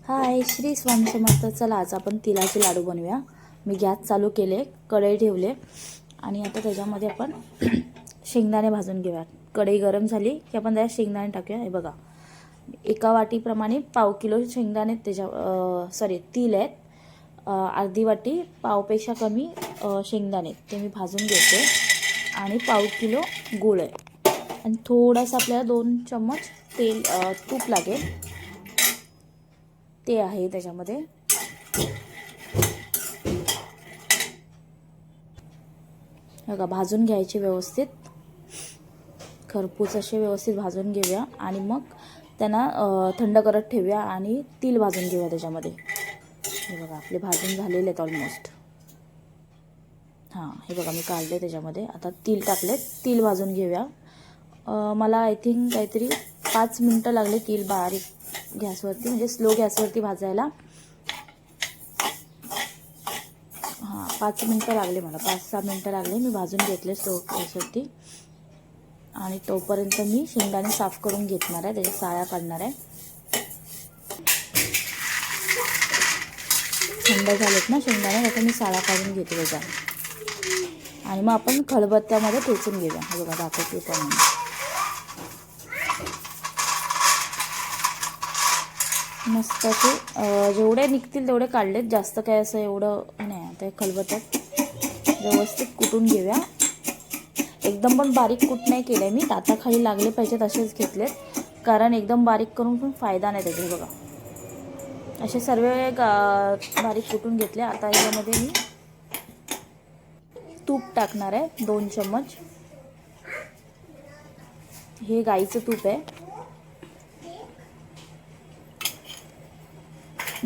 हाय, श्री स्वामी समर्थ. चला आज आपण तिळाचे लाडू बनवूया. मी गॅस चालू केले, कढई ठेवले आणि आता त्याच्यामध्ये आपण शेंगदाणे भाजून घेऊया. कढई गरम झाली की आपण त्यात शेंगदाणे टाकूया. हे बघा, एका वाटीप्रमाणे पाव किलो शेंगदाणे तीळ आहेत. अर्धी वाटी पावपेक्षा कमी शेंगदाणे ते मी भाजून घेते आणि पाव किलो गूळ आहे आणि थोडासा आपल्याला 2 चम्मच तूप लागेल, ते आहे त्याच्यामध्ये. बघा, भाजून घ्यायचे व्यवस्थित, खरपूस असे व्यवस्थित भाजून घेऊया आणि मग त्यांना थंड करत ठेवूया आणि तीळ भाजून घेऊया त्याच्यामध्ये. हे बघा, आपले भाजून झालेले आहेत ऑलमोस्ट. हां, हे बघा मी काढले त्याच्यामध्ये. आता तीळ टाकले, तीळ भाजून घेऊया. मला आय थिंक काहीतरी 5 मिनटं लागले तीळ बारीक गॅसवरती, म्हणजे स्लो गॅसवरती भाजायला. 5 मिनटं लागले मला, 5-6 मिनटं लागले. मी भाजून घेतले स्लो गॅसवरती आणि तोपर्यंत मी शेंगदाणे साफ करून घेणार आहे, त्याच्या साळ्या काढणार आहे. थंड झालेत ना शेंगदाणे, आता मी साळा काढून घेते त्याचा आणि मग आपण खलबत्त्यामध्ये ठेचून घेऊया. हे बघा, दाखवते पण मस्त असे जेवढे निघतील तेवढे काढलेत, जास्त काय असं एवढं नाही. आता खलबत्त्यात व्यवस्थित कुटून घेऊया. एकदम पण बारीक कूट नाही केलं मी, दाताखाली लागले पाहिजेत असेच घेतलेत, कारण एकदम बारीक करून पण फायदा नाही त्याचे. बघा, असे सर्व बारीक कुटून घेतले. आता यामध्ये मी तूप टाकणार आहे, 2 चम्मच. हे गाईचं तूप आहे.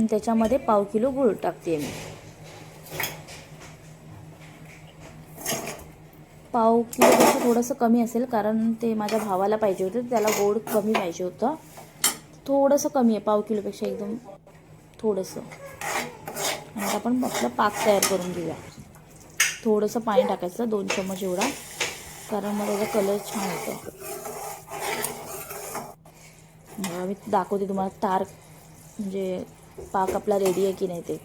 त्याच्यामध्ये पाव किलो गूळ टाकते मी. पाव किलोपेक्षा थोडंसं कमी असेल, कारण ते माझ्या भावाला पाहिजे होतं, त्याला गोड कमी पाहिजे होतं. थोडंसं कमी आहे, पाव किलोपेक्षा एकदम थोडंसं. आणि आपण आपला पाक तयार करून घेऊया. थोडंसं पाणी टाकायचं, 2 चम्मच एवढा, कारण मग त्याचा कलर छान होतो. मी दाखवते तुम्हाला तार, म्हणजे पाक आपला रेडी आहे की नाही ते.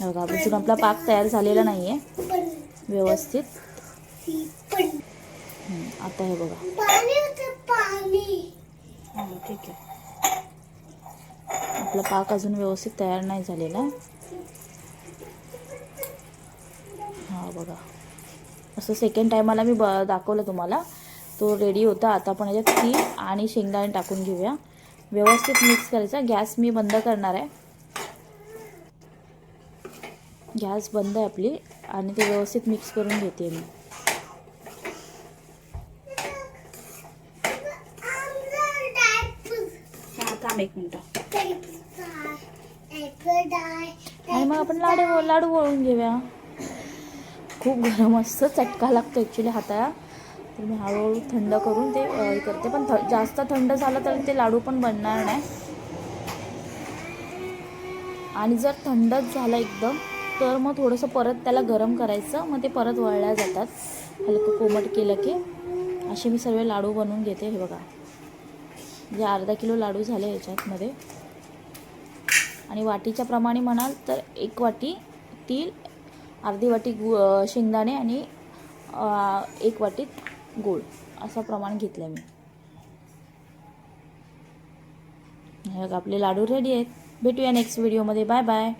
बघा, अजून आपला पाक तयार झालेला नाही आहे व्यवस्थित. आता हे बघा, ठीक आहे, आपला पाक अजून व्यवस्थित तयार नाही झालेला. हा बघा, असं सेकंड टायमाला मी दाखवलं तुम्हाला, तो रेडी होता. आता आपण याच्यात तीळ आणि शेंगदाणे टाकून घेऊया, व्यवस्थित मिक्स करायचा. गॅस मी बंद करणार आहे, गॅस बंद आहे आपली, आणि ते व्यवस्थित मिक्स करून घेते मी. एक मिनिट, आणि मग आपण लाडू वळून घेऊया. खूप गरम असतं, चटका लागतो ॲक्च्युली हाताला, तर मी हळूहळू थंड करून ते हे करते. पण जास्त थंड झालं तर ते लाडू पण बनणार नाही. आणि जर थंडच झालं एकदम, तर मग थोडंसं परत त्याला गरम करायचं, मग ते परत वळल्या जातात. हलकं कोमट केलं की. असे मी सर्व लाडू बनवून घेते. हे बघा, म्हणजे अर्धा किलो लाडू झाले याच्यातमध्ये. आणि वाटीच्या प्रमाणे म्हणाल तर 1 वाटी तीळ, अर्धी वाटी शेंगदाणे आणि 1 वाटी गूळ, असं प्रमाण घेतलं मी. हे बघा, आपले लाडू रेडी आहेत. भेटूया नेक्स्ट व्हिडिओमध्ये. Bye bye.